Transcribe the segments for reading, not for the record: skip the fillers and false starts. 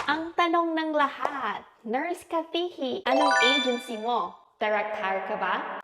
Ang tanong ng lahat, Nurse KATHihik, anong agency mo? Direct hire ka ba?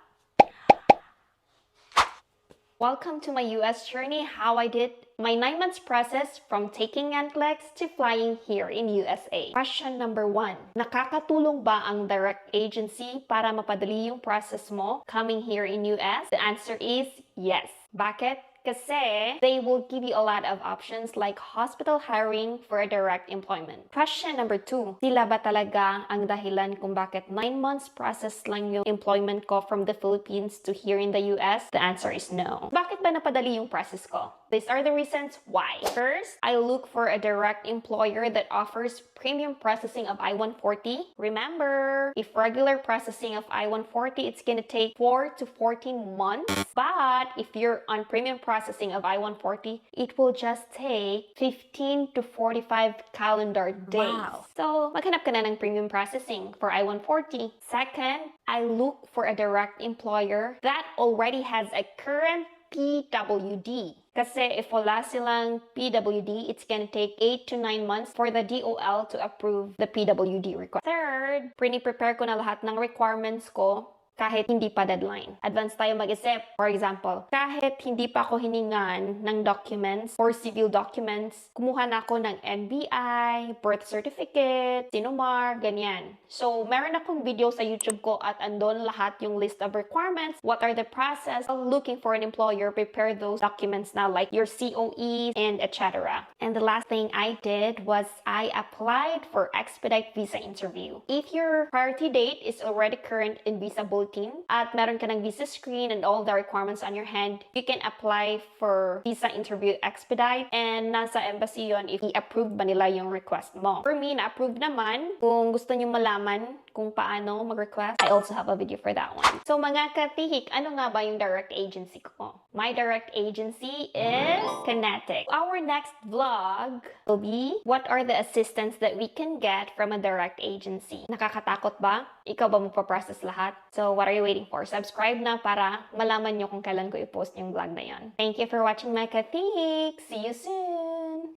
Welcome to my US journey, how I did my 9 months process from taking NCLEX to flying here in USA. Question number 1. Nakakatulong ba ang direct agency para mapadali yung process mo coming here in US? The answer is yes. Bakit? Kasi they will give you a lot of options like hospital hiring for direct employment. Question number 2. Sila ba talaga ang dahilan kung bakit 9 months process lang yung employment ko from the Philippines to here in the US? The answer is no. Bakit ba napadali yung process ko? These are the reasons why. First, I look for a direct employer that offers premium processing of I-140. Remember, if regular processing of I-140, it's gonna take 4 to 14 months. But if you're on premium processing of I-140, it will just take 15 to 45 calendar days. Wow. So, maghanap ka na ng premium processing for I-140. Second, I look for a direct employer that already has a current PWD. Kasi if wala silang PWD, it's gonna take 8 to 9 months for the DOL to approve the PWD request. Third, prepare ko na lahat ng requirements ko kahit hindi pa deadline. Advance tayo mag-isip. For example, kahit hindi pa ako hiningan ng documents or civil documents, kumuha na ako ng NBI, birth certificate, sinumar, ganyan. So, meron akong video sa YouTube ko at andon lahat yung list of requirements, what are the process of looking for an employer, prepare those documents now like your COE and etc. And the last thing I did was I applied for expedite visa interview. If your priority date is already current in visa bulletin at meron ka ng visa screen and all the requirements on your hand, you can apply for visa interview expedite and nasa embassy yon if i-approve ba nila yung request mo. For me, na-approve naman. Kung gusto nyo malaman kung paano mag-request, I also have a video for that one. So mga KATHihik, ano nga ba yung direct agency ko? My direct agency is KATHihik. Our next vlog will be what are the assistance that we can get from a direct agency. Nakakatakot ba? Ikaw ba magpa-process lahat? So what are you waiting for? Subscribe na para malaman nyo kung kailan ko i-post yung vlog na yon. Thank you for watching my KATHihik. See you soon!